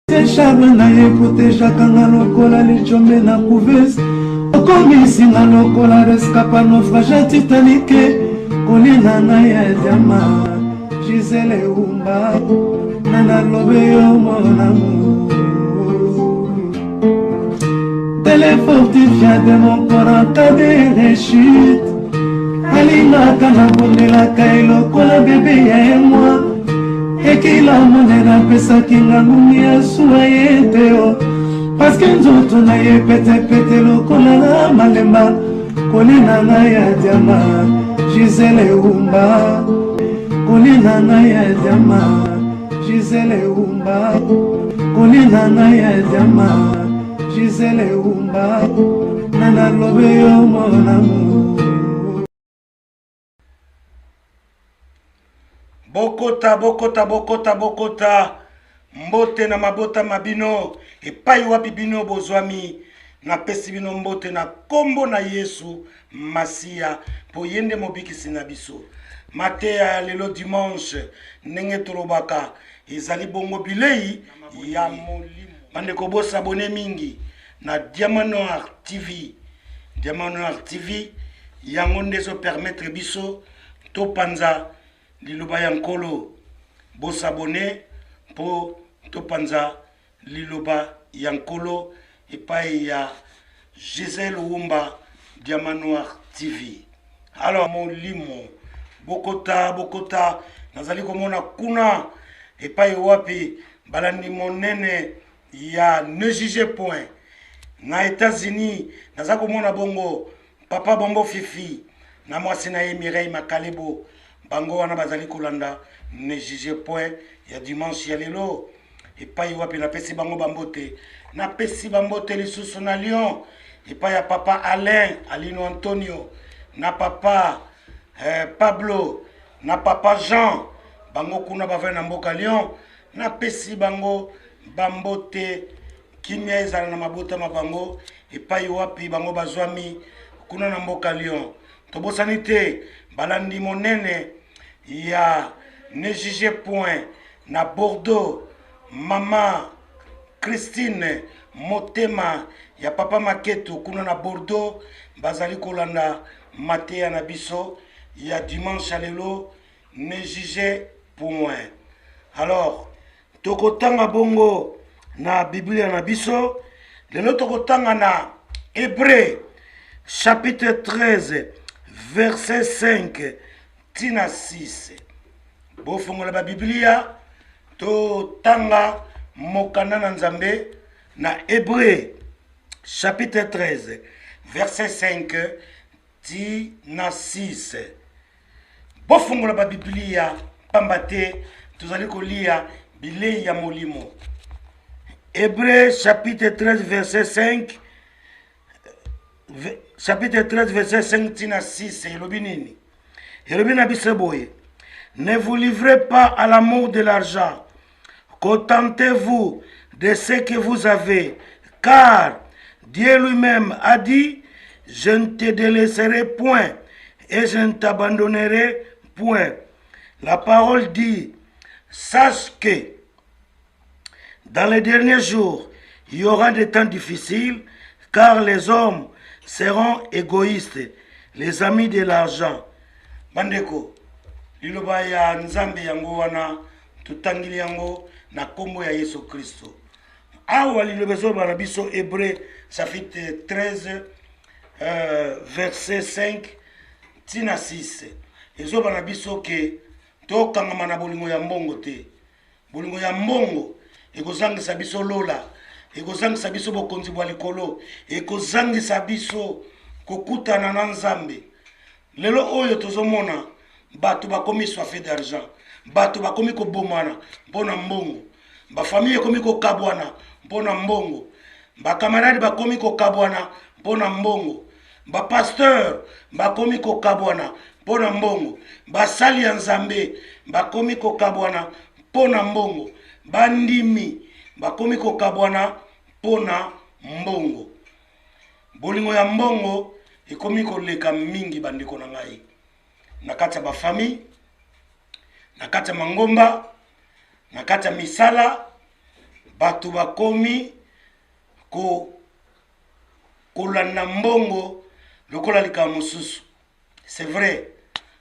Charme na ye proteja kanga lokola lichombe na couveuse okomisi nga lokola rescapa naufrage titanique kolina na ye diama Gisele Umba nana lobe yo mon amour téléfortifia de mon corps en cas de rechute alingaka na bondelaka ye lokola bebe ya moi ekila monena pesaki nga ngumi ya suwa ye te o paske nzoto na ye petepete lokola na malemba kolina na ya diama Gisele Umba kolina na ya diama Gisele Umba kolina na ya diama Gisele Umba nana lobe yo mon amour. Bokota, bokota, bokota, bokota. Mbote na mabota mabino. Epai wapi bino bozwami. Na pesi bino mbote na kombo na Yesu Masia. Po yende mobikisi na biso. Matea lelo dimanche. Nenge torobaka. Ezali bongo bilei. Ya molimo. Mandeko bosa abone mingi. Na Diamant Noir TV. Diamant Noir TV. Yango ndezo permettre biso. To panza. Liloba yankolo bosabone po topanza liloba yankolo epai ya Gisele Umba Diamant Noir TV. Alors molimo bokota bokota nazali komona kuna epai wapi balandi monene ya ne juge point na États-Unis nazali komona bongo papa Bombo Fifi na mwasi na ye Mireille Makalebo bango wana bazali kolanda ne juge point ya dimanche ya lelo epai wapi na pesi bango bambote na pesi bambote lisusu na Lyon epai ya papa Alain Alino Antonio na papa Pablo na papa Jean bango kuna bavai na mboka Lyon na pesi bango bambote kimia ezala na mabota mabango epai wapi bango bazwami kuna na mboka Lyon tobosani te balandi monene ya ne juge point na Bordeaux mama Christine Motema ya papa Maketo kuna na Bordeaux bazali kolanda matea na biso ya dimanche lelo ne juge point. Alors tokotanga bongo na Biblia na biso lelo tokotanga na Hébreux chapitre 13 verset 5 tina 6. Bofongola ba Biblia to tanga mokanda na Nzambe na Hébreux chapitre 13 verset 5 tina 6. Bofongola ba Biblia pambate tozali kolia bilei ya molimo. Hébreux chapitre 13 verset 5 chapitre 13 verset 5 tina 6 elobi nini? Elobi na biso boye. Ne vous livrez pas à l'amour de l'argent. Contentez-vous de ce que vous avez, car Dieu lui-même a dit, je ne te délaisserai point et je ne t'abandonnerai point. La parole dit, sache que dans les derniers jours, il y aura des temps difficiles, car les hommes seront égoïstes, les amis de l'argent. Bandeko, liloba ya Nzambe yango wana tutangili yango na kombo ya Yesu Kristo. Awa liloba zo bana biso Hébreux chapitre 13 verset 5 tina 6. Ezo bana biso ke tokangama na bolingo ya mbongo te. Bolingo ya mbongo ekozangisa biso lola, ekozangisa biso bokonzi bwa likolo, ekozangisa biso kokutana na Nzambe. Lelo oyo tozomona bato bakomi soifé d'argent, bato bakomi kobomana mpona mbongo, ba famille ekomi kokabwana mpona mbongo, ba camarade bakomi kokabwana mpona mbongo, ba pasteur bakomi kokabwana mpona mbongo, basali ya Nzambe bakomi kokabwana mpona mbongo, bandimi bakomi kokabwana mpona mbongo. Bolingo ya mbongo ekomi koleka mingi bandeko na ngai. Nakati ya ba famille, nakati ya mangomba, nakati ya misala, bato bakomi kolanda mbongo lokola likambo mosusu. C'est vrai,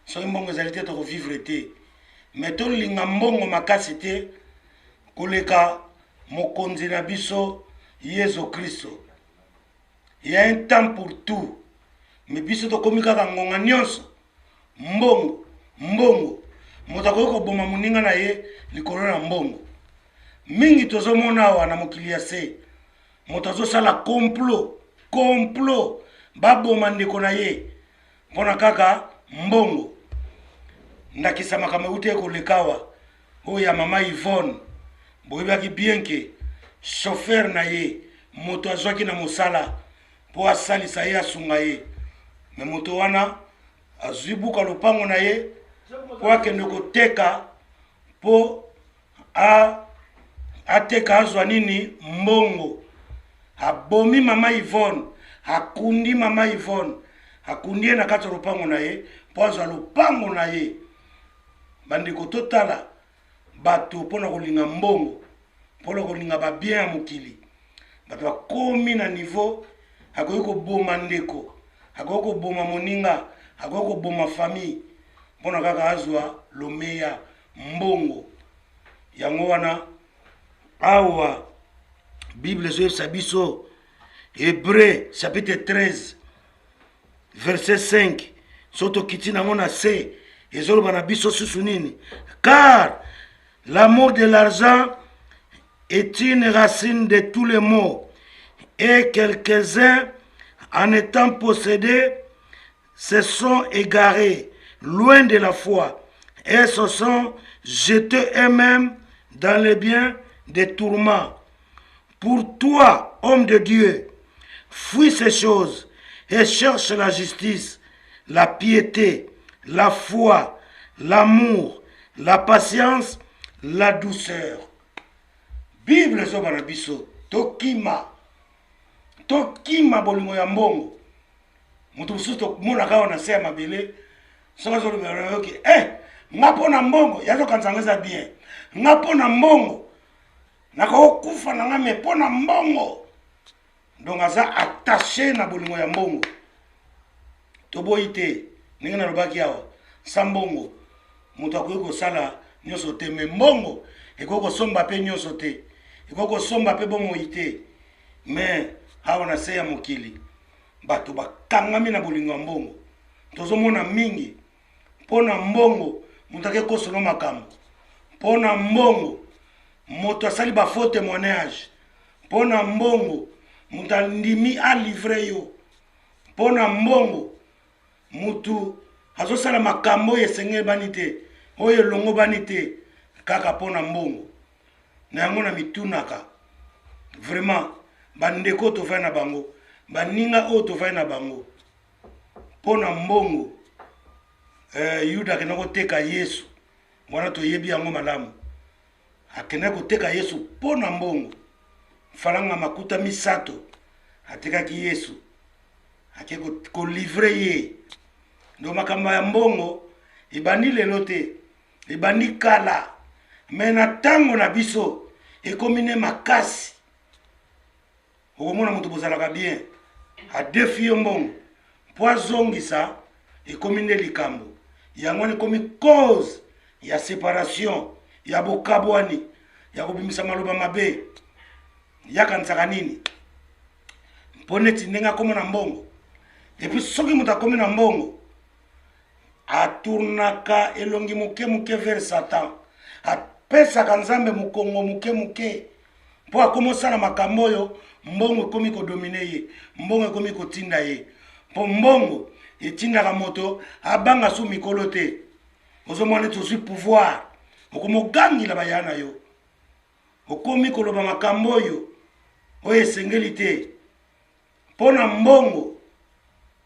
soki mbongo ezali te tokovivre te, mais tolinga mbongo makasi te koleka mokonzi na biso Yesu Kristo. Il y a un temps pour tout, mais biso tokomi kaka ngonga nyonso mbongo moto akoki koboma moninga na ye likolo na mbongo. Mingi tozomona awa na mokili ya se moto azosala complot baboma ndeko na ye mpona kaka mbongo. Ndakisa makambo euti ekolekawa oyo ya mama Yvonne boyebaki bien ke chauffeur na ye moto azwaki na mosala mpo asalisa ye asunga ye, me moto wana azwi buka lopango na ye mpo akende koteka mpo ateka azwa nini mbongo. Abomi mama Yvonne, akundi mama Yvonne, akundi ye na kati ya lopango na ye mpo azwa lopango na ye. Bandeko totala bato mpona kolinga mbongo, mpona kolinga babien ya mokili, bato bakomi na niveau akoki koboma ndeko, akoki koboma moninga, akoki koboma famille mpona kaka azwa lomeya mbongo. Yango wana awa Bible ezoyebisa biso Hébreu chapitre 13 verset 5 soto kiti nango na se ezoloba na biso susu nini? Car l'amour de l'argent est une racine de tous les maux, et quelques-uns, en étant possédés, se sont égarés loin de la foi et se sont jetés eux-mêmes dans les biens des tourments. Pour toi, homme de Dieu, fuis ces choses et cherche la justice, la piété, la foi, l'amour, la patience, la douceur. Bible zobana biso tokima bolingo ya mbongo. Mutu mususu tokumona kawa na se ya mabele soka zolobana yoki ngapo na mbongo yazo kanzangeza bien, ngapo na mbongo nakokufa na ngame pona mbongo. Donc aza attaché na bolingo ya mbongo. Toboite ninga na lobaki awa sa mbongo mutu akoki kosala nyonso te, me mbongo ekoki kosomba pe nyonso te, ekoki kosomba pe bomoi te. Me awa na se ya mokili bato bakangami na bolingo ya mbongo. Tozomona mingi mpona mbongo mutu ake kosolo makambo, mpona mbongo moto asali bafaux témoignage, mpona mbongo mutu andimi alivre yo, mpona mbongo mutu azosala makambo oyo esengeli bani te, oyo elongo bani te, kaka mpona mbongo. Na yango na mitunaka vraiment bandeko tovai na bango, baninga oyo tovai na bango, mpona mbongo Yuda akenda koteka Yesu, wana toyebi yango malamu. Akenda koteka Yesu mpona mbongo, falanga makuta misato atekaki Yesu, ake kolivre ye. Ndo makambo ya mbongo ebandi lelo te, ebandi kala, me na tango na biso ekomine makasi. Okomona mutu bozalaka bien adefi yo mbongo po azongisa ekomine likambo yango ekomi cause ya séparation, ya bokabwani, ya kobimisa maloba mabe. Yakanisaka nini mpo neti ndenge akomi na mbongo? Epuis soki mutu akomi na mbongo aturnaka elongi muke vers Satan, apesaka nzambe mukongo muke mpo akomosala makambo oyo mbongo ekomi kodomine ye, mbongo ekomi kotinda ye. Mpo mbongo etindaka moto abanga su mikolo te. Ozomona tozwi pouvoir, okomogangila baya na yo, okomi koloba makambo oyo esengeli te. Mpona mbongo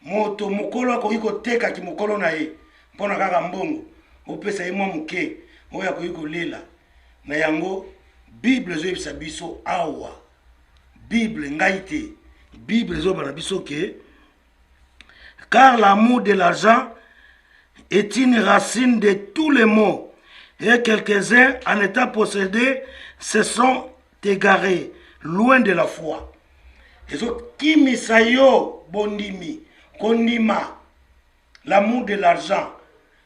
moto mokolo akoki koteka ki mokolo na ye mpona kaka mbongo, opesa ye mwa muke oyo akoki kolela. Na yango Bible ezoyebisa biso awa, Bible ngai te, Bible ezobana biso ke car l'amour de l'argent est une racine de tous les maux, et quelques-uns en étant possédés se sont t'égarer loin de la foi. Ezokimisa yo bondimi, kondima, l'amour de l'argent.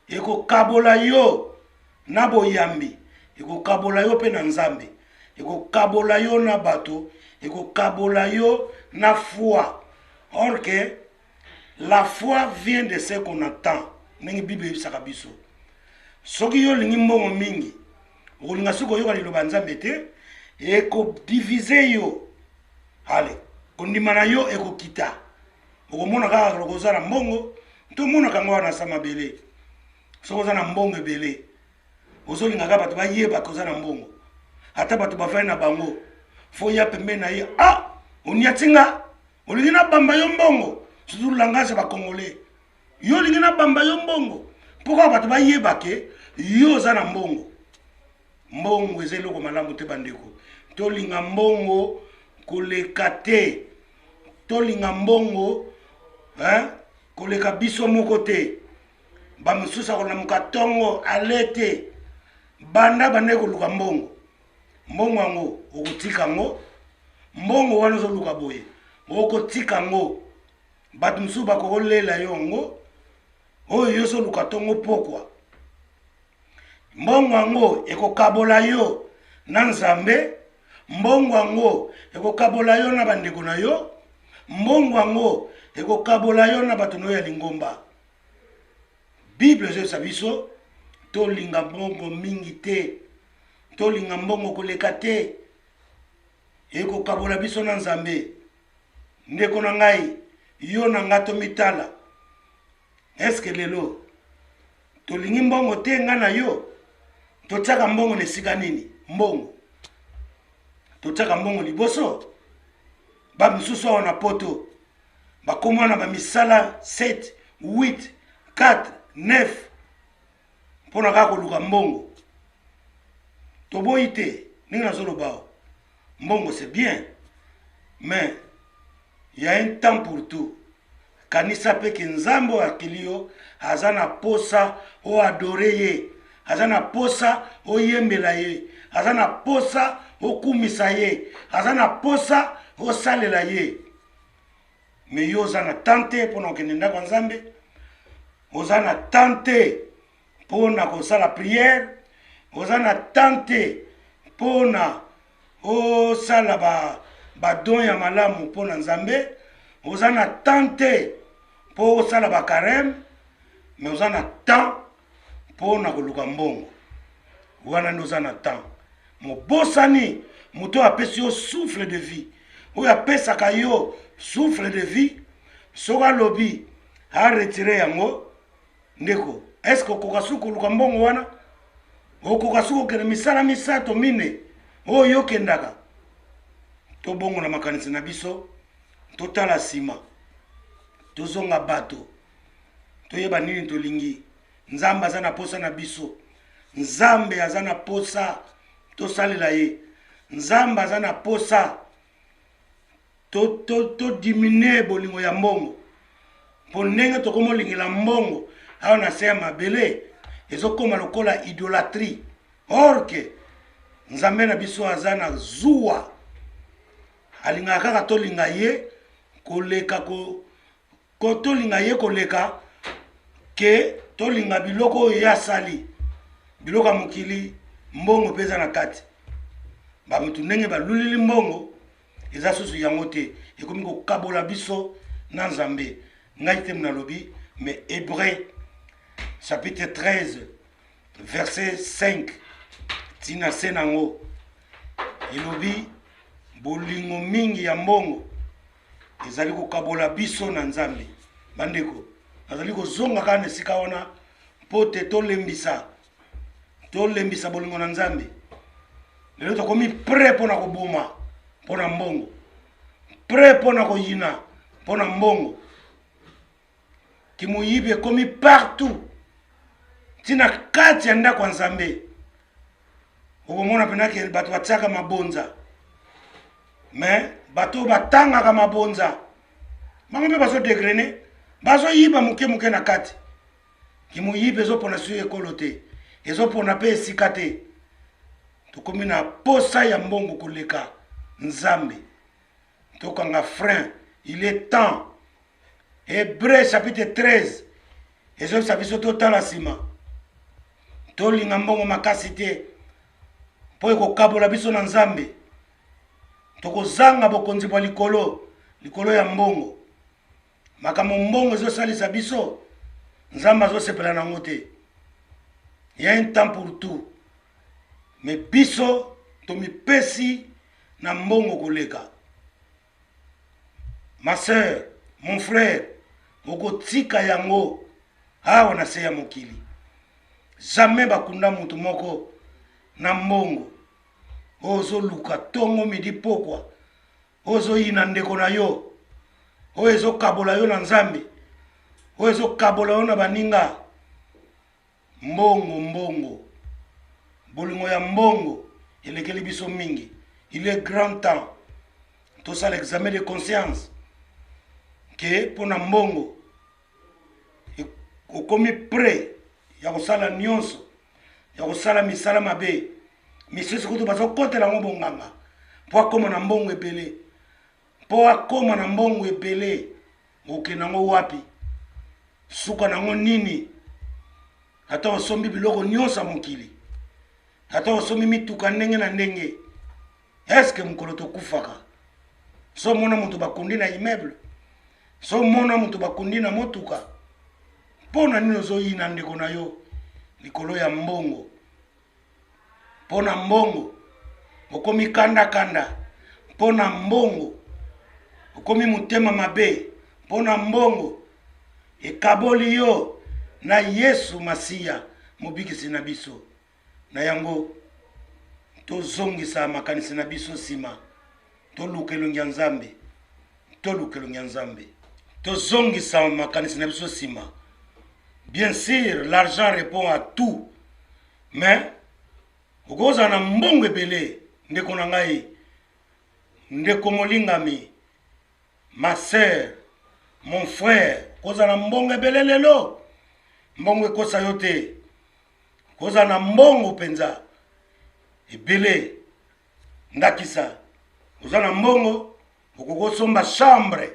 Eko kabola yo na boyambi, eko kabola yo pe na nzambe, eko kabola yo na bato, eko kabola yo na foi. Or que la foi vient de ce qu'on entend. Nengi Bible sakabiso. Soki yo lingi mbongo mingi, olinga suko yo liloba nzambe te, eko diviser yo. Allez, kondima na yo eko kita. Okomona kaka lokoza na mbongo, to mona kangwa na samabele. Sokoza na mbongo ebele. Ozolinga ka bato bayeba koza na mbongo. Ata bato bafai na bango. Fo ya pembe na ye. Ah, oniatinga. Olingi na bamba yo mbongo. Surtout langage ba congolais. Yo lingi na bamba yo mbongo. Pourquoi bato bayeba ke yo za na mbongo. Mbongo ezelo ko malamu te bandeko. To linga mbongo koleka te. To linga mbongo koleka biso moko te. Ba mususa ko na mukatongo alete. Banda bandeko luka mbongo. Mbongo ngo okutika ngo. Mbongo wana zo luka boye. Okotika ngo. Batu musu ba ko lela yo ngo. Oyo yo so luka tongo pokwa. Mbongo ngo ekokabola yo na nzambe. Mbongo ngo ekokabola yo na bandeko na yo. Mbongo ngo ekokabola yo na batu no ya lingomba. Bible je sabiso to linga mbongo mingi te. To linga mbongo koleka te. Eko kabola biso na nzambe. Ndeko na ngai yo na ngato mitala. Eske lelo to lingi mbongo te nga na yo. To tsaka mbongo ne sika nini? Mbongo. To tsaka mbongo liboso. Ba misuso na poto. Ba komana ba misala 7, 8, 4, 9. Pona kako luka mbongo. Toboyi te, ninga zolo bao. Mbongo c'est bien, mais il y a un temps pour tout. Kanisa peke nzambo akilio, hazana posa o adore ye, hazana posa o yembela ye, hazana posa o kumisa ye, hazana posa o salela ye. Mais yo zana tante pona kenenda kwa nzambe, ozana tante pona kosala prière, ozana tante pona o sala ba don ya malamu pona nzambe, ozana tante po sala ba carême, mais ozana temps pona koluka mbongo. Wana ndo ozana temps. Mobosani muto apesi yo souffle de vie. Oyo apesaka yo souffle de vie, soka lobi a retirer yango ndeko. Est-ce que kokasuko koluka mbongo wana? Okokasuko kene misala misato mine. Oyo kendaka. To bongo na makanisi na biso. To tala sima. To zonga bato. To yeba nini to lingi. Nzambe azana posa na biso. Nzambe azana posa. To salela ye. Nzambe azana posa. To diminuer bolingo ya mbongo. Po ndenge to komo lingi la mbongo. Ayo na sema bele. Ezo koma lokola idolâtrie. Or que nzambe na biso azana zuwa. Alinga kaka to linga ye koleka ko to linga ye koleka ke to linga biloko ya sali. Biloko mukili mbongo peza na kati. Ba mutu ndenge ba lulili mbongo eza susu yango te. Ekomi ko kabola biso na nzambe. Ngai te mna lobi mais Hébreu chapitre 13 verset 5 tina senango ilobi bolingo mingi ya mbongo ezali ko kabola biso na nzambe. Bandeko azali ko zonga kana sika wana pote to lembisa bolingo na nzambe. Lelo to komi prêt pona ko boma pona mbongo, prêt pona ko yina pona mbongo. Kimuyibe komi partout tina kati ya ndako nzambe. Okomona penake bato batiaka mabonza. Mais bato batangaka mabonza. Bango mpe bazo degrene, bazo yiba muke na kati. Kimuyibe ezopona su ekolo te. Ezopona pe esika te. tokomi na posa ya mbongo koleka nzambe tokanga frein. Il est temps. Hébreu chapitre 13 ezobisa biso totala nsima tolinga mbongo makasi te mpo ekokabola biso na nzambe. Tokozanga bokonzi bwa likolo ya mbongo. Makambo mbongo ezosalisa biso nzambe azosepela nango te. Il y a un temps pour tout. Mais biso tomipesi na mbongo koleka. Ma sœur, mon frère, okotika yango awa na se ya mokili. Jamais bakunda mutu moko na mbongo. Ozo luka tongo midi pokwa. Ozo yina ndeko na yo. Ozo kabola yo na nzambe. Ozo kabola yo na baninga. Mbongo. Bolingo ya mbongo elekeli biso mingi. Il est grand temps. Tout ça l'examen de conscience. Que pona mbongo okomi prêt ya kosala nyonso ya kosala misala mabe misusu kutu bazokotela ngo bonganga po akoma na mbongo ebele po akoma na mbongo ebele okenda ngo wapi suka nango nini ata osombi biloko nyonso mokili ata osombi mituka ndenge na ndenge eske mokolo tokufaka so mona moto bakundi na immeuble so mona mutu bakundi na motuka pona nini ozoyina ndeko na yo likolo ya mbongo. Pona mbongo okomi kanda pona mbongo okomi mutema mabe pona mbongo ekaboli yo na Yesu Masiya mobikisi na biso na yango tozongisa makanisi na biso sima toluka elongi ya nzambe tozongisa makanisi na biso sima. Bien sûr, l'argent répond à tout, mais okoza na mbongo ebele ndeko na ngai ndeko molingami ma sœur mon frère koza na mbongo ebele lelo mbongo ekosa yo te koza na mbongo penza ebele ndakisa koza na mbongo okokosomba chambre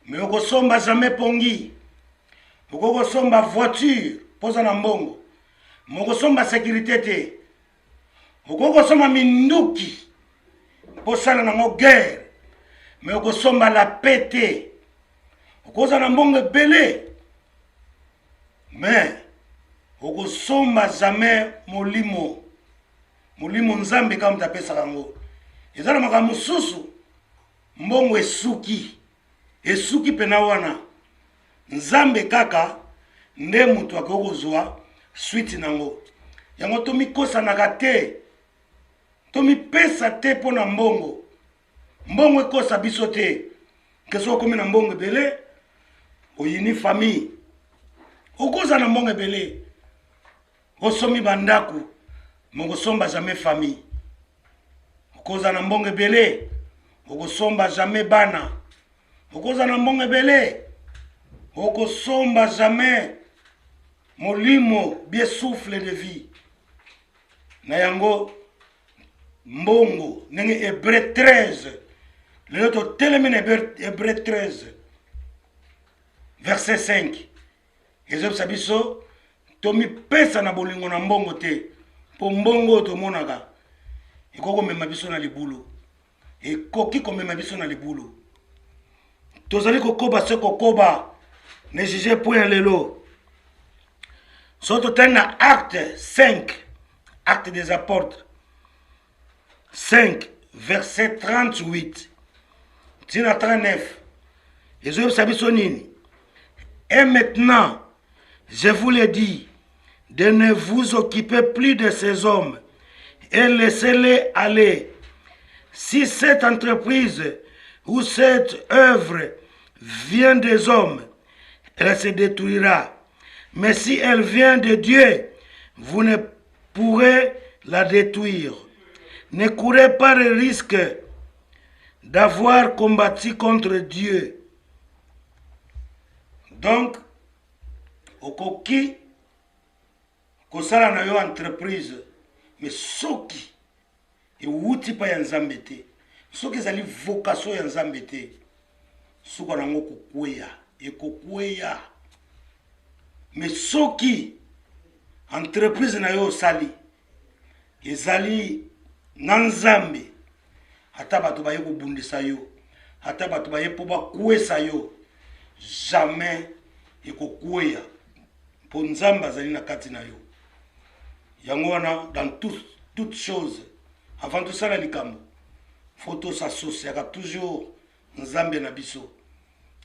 mais okosomba jamais pongi okokosomba voiture poza na mbongo mokosomba sécurité te okokosomba minduki posala nango guerre mais okosomba la paix te okoza na mbongo ebele mais okosomba jamais molimo nzambe kama mutapesaka yango eza na makambo mosusu mbongo esuki pena wana nzambe kaka nde mutu akokozwa suite nango yango tomikosanaka te tomipesa te pona mbongo ekosa biso te keso okomi na mbongo ebele oyini famille okoza na mbongo ebele osomi bandaku mokosomba jamais famille okoza na mbongo ebele okosomba jamais bana okoza na mbongo ebele okosomba jamais molimo bien souffle de vie na yango mbongo ndenge Hébreu 13 lelo totelemi na Hébreu 13 verset 5 ezobisa biso tomipesa na bolingo na mbongo te mpo mbongo tomonaka ekoki komema biso na libulu tozali kokoba se kokoba ne juge point lelo so totali na acte 5 acte des apôtres 5 verset 38 tina 39 ezobisa biso nini et maintenant je vous le dis de ne vous occupez plus de ces hommes et laissez-les aller. Si cette entreprise ou cette œuvre vient des hommes, elle se détruira. Mais si elle vient de Dieu, vous ne pourrez la détruire. Ne courez pas le risque d'avoir combattu contre Dieu. Donc, okoki kosala na yo entreprise, mais soki ewuti pa ya nzambe te soki ezali vocation ya nzambe te suka nango kokweya ekokweya mais soki entreprise na yo osali ezali na nzambe ata bato baye kobundisa yo ata bato baye mpo bakwesa yo jamais ekokweya mpo nzambe azali na kati na yo yango wana dans toute chose avant tosala likambo faut tosasosiaka toujours nzambe na biso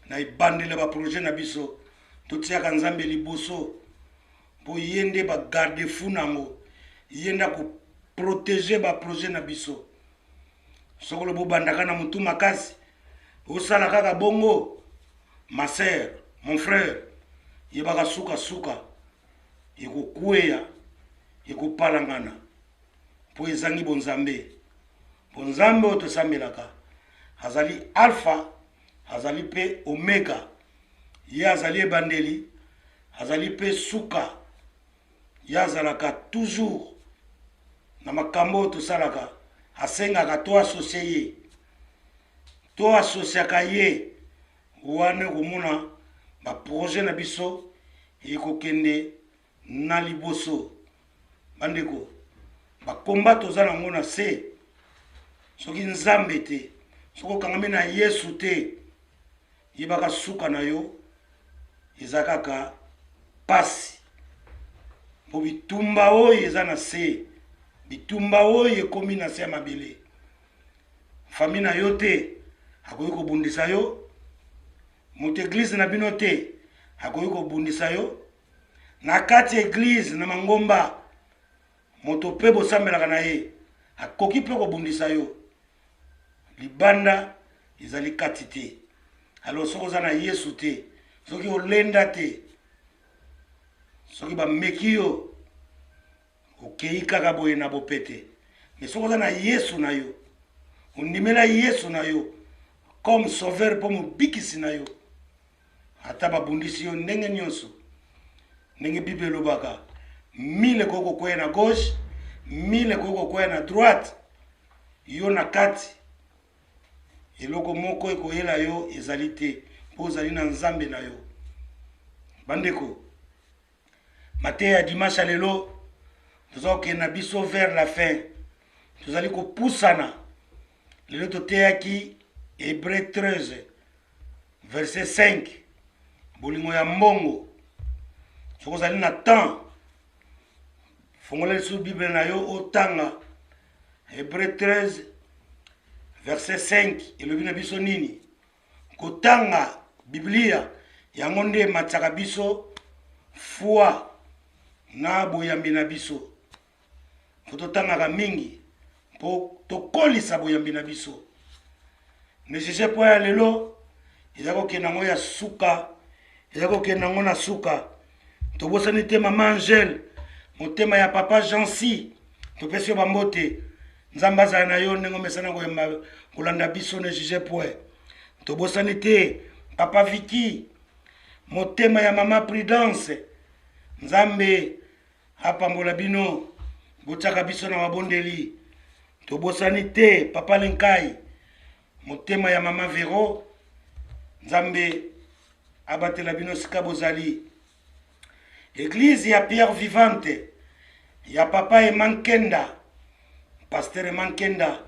na ebandela baprojet na biso totiaka nzambe liboso mpo ye nde bagarde fu nango ye nde akoprotege baprojet na biso sokolo bobandaka na motu makasi osala kaka bongo ma sœur mon frère yebaka suka ekokweya ekopalangana mpo ezangi bonzambe bonzambe oyo tosambelaka azali alpha azali mpe omega ye azali ebandeli azali mpe suka ye azalaka toujours na makambo oyo tosalaka asengaka toasocie ye toasosiaka ye wana komona baprojet na biso ekokende na liboso bandeko bakomba toza nango na se soki nzambe te soki okangami na yesu te yebaka suka na yo eza kaka pasi mpo bitumba oyo eza na se bitumba oyo ekomi na se ya mabele fami na yo te akoki kobundisa yo moto eglize na bino te akoki kobundisa yo na kati ya eglize na mangomba moto mpe bosambelaka na ye akoki mpe kobundisa yo libanda ezali kati te alors soki oza na yesu te soki olenda te soki bameki yo okei kaka boye na bopete mais soki oza na yesu na yo ondimela yesu na yo comme sauveur mpo mobikisi na yo ata babundisi yo ndenge nyonso ndenge bible elobaka 1000 ekoki kokwea na gauche 1000 ekoki kokwea na droite yo na kati eloko moko ekoyela yo ezali te mpo ozali na nzambe na yo bandeko mateya ya dimanche lelo toza kokende na biso vers la fin tozali kopusana lelo toteyaki Hébreu 13 verset 5 bolingo ya mbongo soki ozali na temps fongola lisusu bible na yo otanga Hébreu 13 verset 5 elobi na biso nini kotanga biblia yango nde ematiaka biso foi na boyambi na biso po totangaka mingi mpo tokolisa boyambi na biso nesise mpo ya lelo eza kokende yango ya suka eza kokende yango na suka tobosani te mama Angele motema ya papa Jansi topesi yo bambote nzambe azala na yo ndenge omesana koyamba kolanda biso ne juge point tobosani te papa Viki motema ya mama Prudence nzambe apambola bino botiaka biso na mabondeli tobosani te papa Lenkai motema ya mama Vero nzambe abatela bino sika bozali église ya Pierre Vivante ya papa Emankenda pasteur Emankenda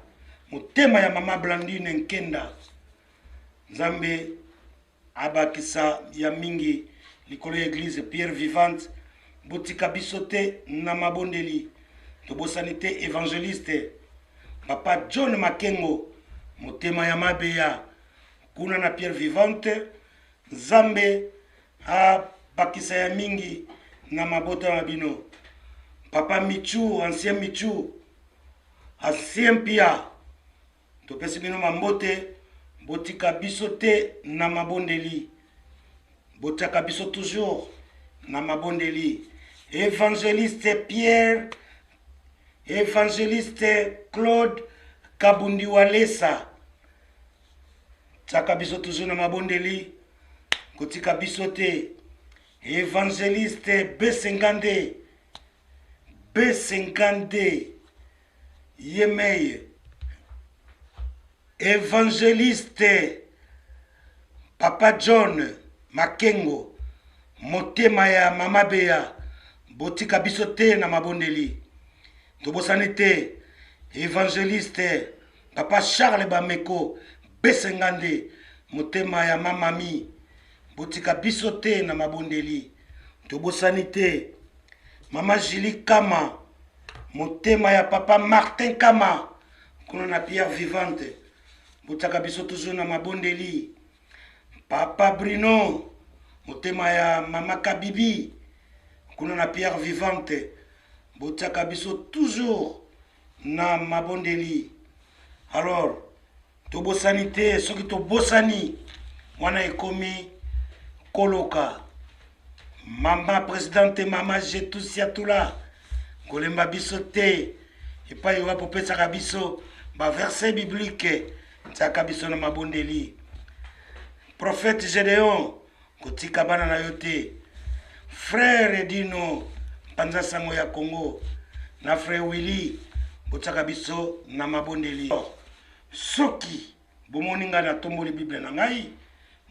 motema ya mama Blandine Nkenda nzambe abakisa ya mingi likolo ya église Pierre Vivante botika biso te na mabondeli tobosani te évangéliste papa John Makengo motema ya mabeya kuna na Pierre Vivante nzambe abakisa ya mingi na mabota na bino papa Michu ancien pia topesi bino mambote botika biso te na mabondeli botiaka biso toujours na mabondeli évangéliste Pierre évangéliste Claude Kabundi Walesa tiaka biso toujours na mabondeli kotika biso te évangéliste B52 Yemeye évangéliste Papa John Makengo motema ya Mama Bea botika biso te na mabondeli tobosani te évangéliste Papa Charles Bameko Besengande motema ya Mamami botika biso te na mabondeli tobosani te Mama Julie Kama motema ya Papa Martin Kama kuna na Pierre Vivante botaka biso toujours na mabondeli Papa Bruno motema ya Mama Kabibi kuna na Pierre Vivante botaka biso toujours na mabondeli. Alors tobosani te soki tobosani wana ekomi koloka Mama présidente Mama Jetusia Tula kolemba biso te epai wa popesaka biso ba verset biblique tsaka biso na mabondeli. Prophète Gédéon kotika bana na yote frère Edino panza sango ya Congo na frère Willy botsaka biso na mabondeli. Soki bomoninga na tomboli Bible na ngai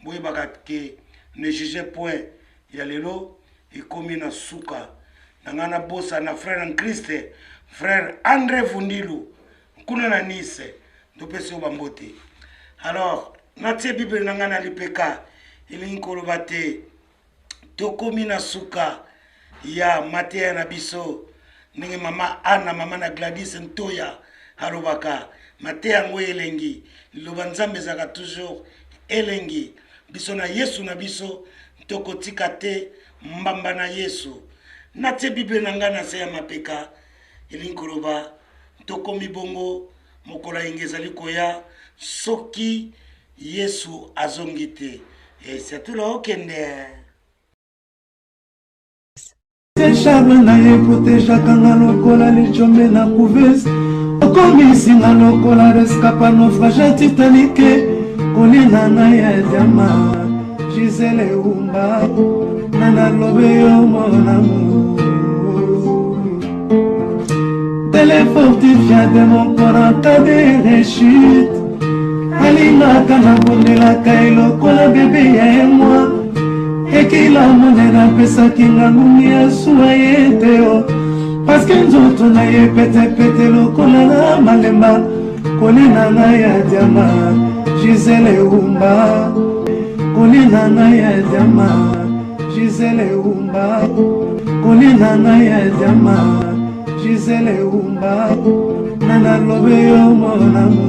boyebaka ke ne jugez point ya lelo ekomi na suka na ngana bosa na frère en Christ frère André Vundilu kuna na Nice topesi bambote. Alors natie Bible na ngana lipeka ili nkoloba te tokomi na suka ya Matea na biso ndenge Mama Anna Mama na Gladys Ntoya harobaka Matea ngo elengi liloba Nzambe zaka toujours elengi biso na Yesu na biso tokotika te mbamba na Yesu. Natie Bible na ngana se ya mapeka ili nkoloba tokomi bongo mokola ingezali koya soki Yesu azongite et c'est tout là okende Charme na ye protejaka nga lokola lichombe na couveuse okomisi nga lokola rescapa naufrage titanique kolina na ye diama Gisele Umba nana lobe yo mon amour téléfortifia de mon corps en cas de rechute alingaka na bondelaka elokola bebe ya moi ekila monena pesaki nga ngumi ya suwa ye te o paske nzoto na ye petepete lokola na malemba kolina nga ya diama Gisele Umba kolina nga ya diama Gisele Umba kolina nga ya diama Gisele Umba nana lobe yo mon amour